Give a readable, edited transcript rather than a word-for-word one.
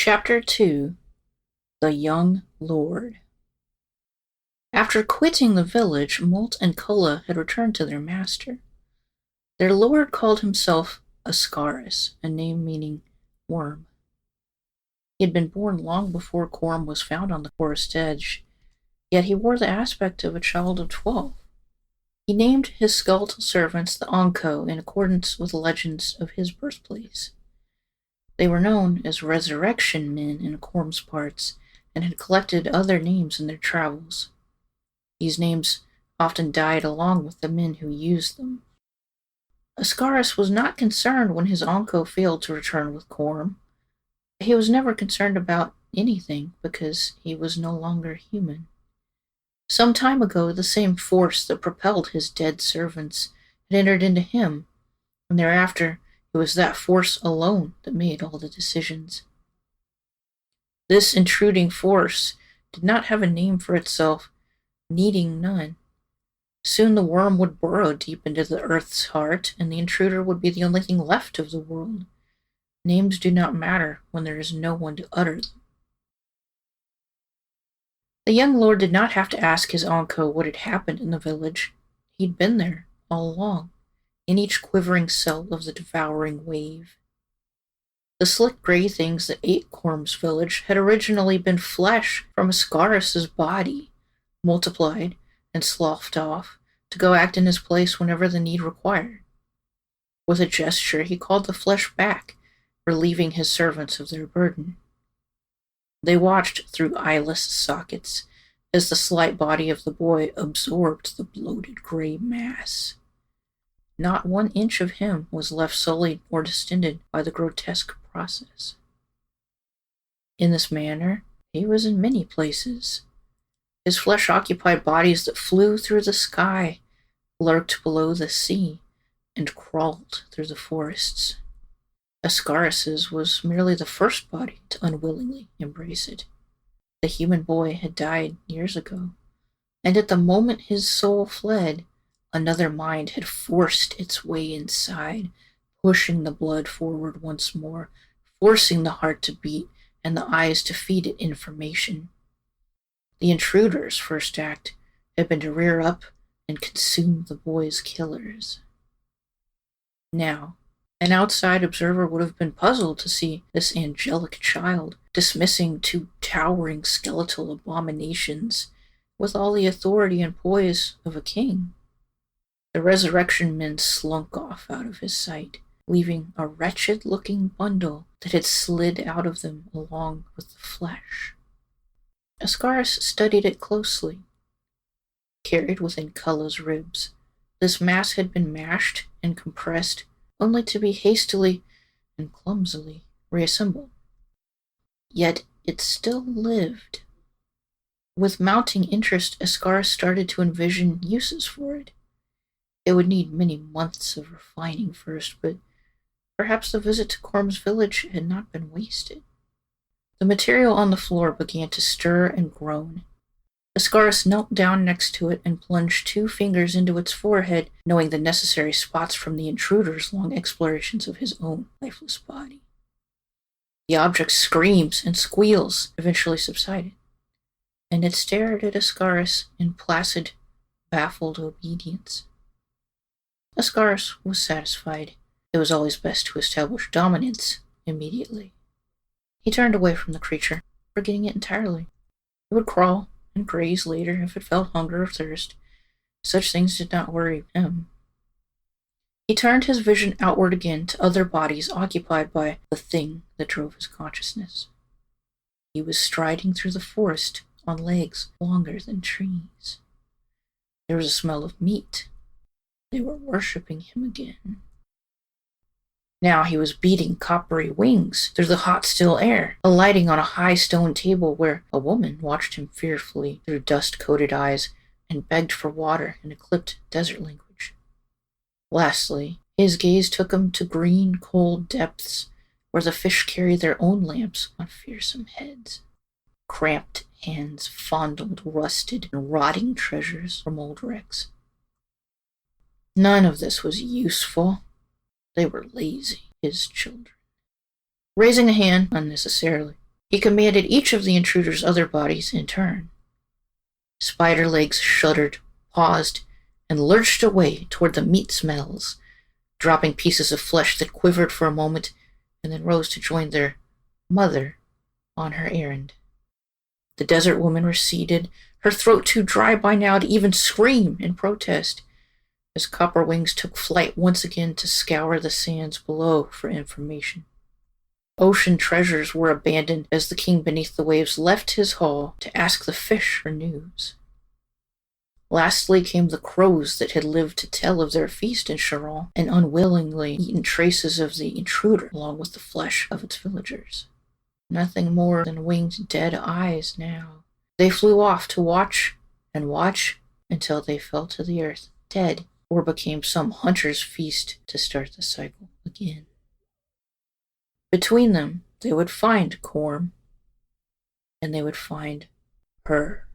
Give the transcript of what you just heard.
Chapter 2 The Young Lord. After quitting the village, Molt and Kulla had returned to their master. Their lord called himself Ascaris, a name meaning worm. He had been born long before Corm was found on the forest edge, yet he wore the aspect of a child of 12. He named his skeletal servants the Onco in accordance with legends of his birthplace. They were known as resurrection men in Corm's parts and had collected other names in their travels. These names often died along with the men who used them. Ascaris was not concerned when his Onco failed to return with Corm. He was never concerned about anything because he was no longer human. Some time ago, the same force that propelled his dead servants had entered into him, and thereafter it was that force alone that made all the decisions. This intruding force did not have a name for itself, needing none. Soon the worm would burrow deep into the earth's heart, and the intruder would be the only thing left of the world. Names do not matter when there is no one to utter them. The young lord did not have to ask his Onco what had happened in the village. He'd been there all along, in each quivering cell of the devouring wave. The slick gray things that ate Corm's village had originally been flesh from Ascaris's body, multiplied and sloughed off to go act in his place whenever the need required. With a gesture, he called the flesh back, relieving his servants of their burden. They watched through eyeless sockets as the slight body of the boy absorbed the bloated gray mass. Not 1 inch of him was left sullied or distended by the grotesque process. In this manner, he was in many places. His flesh occupied bodies that flew through the sky, lurked below the sea, and crawled through the forests. Ascaris's was merely the first body to unwillingly embrace it. The human boy had died years ago, and at the moment his soul fled, another mind had forced its way inside, pushing the blood forward once more, forcing the heart to beat and the eyes to feed it information. The intruder's first act had been to rear up and consume the boy's killers. Now, an outside observer would have been puzzled to see this angelic child dismissing 2 towering skeletal abominations with all the authority and poise of a king. The resurrection men slunk off out of his sight, leaving a wretched-looking bundle that had slid out of them along with the flesh. Ascaris studied it closely. Carried within Kulla's ribs, this mass had been mashed and compressed, only to be hastily and clumsily reassembled. Yet it still lived. With mounting interest, Ascaris started to envision uses for it. It would need many months of refining first, but perhaps the visit to Corm's village had not been wasted. The material on the floor began to stir and groan. Ascaris knelt down next to it and plunged 2 fingers into its forehead, knowing the necessary spots from the intruder's long explorations of his own lifeless body. The object's screams and squeals eventually subsided, and it stared at Ascaris in placid, baffled obedience. Ascaris was satisfied. It was always best to establish dominance immediately. He turned away from the creature, forgetting it entirely. It would crawl and graze later if it felt hunger or thirst. Such things did not worry him. He turned his vision outward again to other bodies occupied by the thing that drove his consciousness. He was striding through the forest on legs longer than trees. There was a smell of meat. They were worshipping him again. Now he was beating coppery wings through the hot, still air, alighting on a high stone table where a woman watched him fearfully through dust-coated eyes and begged for water in a clipped desert language. Lastly, his gaze took him to green, cold depths where the fish carried their own lamps on fearsome heads. Cramped hands fondled rusted and rotting treasures from old wrecks. None of this was useful. They were lazy, his children. Raising a hand unnecessarily, He commanded each of the intruders' other bodies in turn. Spider legs shuddered, paused, and lurched away toward the meat smells, dropping pieces of flesh that quivered for a moment and then rose to join their mother on her errand. The desert woman receded, her throat too dry by now to even scream in protest, as Copper Wings took flight once again to scour the sands below for information. Ocean treasures were abandoned as the king beneath the waves left his hall to ask the fish for news. Lastly came the crows that had lived to tell of their feast in Charon and unwillingly eaten traces of the intruder along with the flesh of its villagers. Nothing more than winged dead eyes now. They flew off to watch and watch until they fell to the earth, dead, or became some hunter's feast to start the cycle again. Between them, they would find Corm, and they would find her.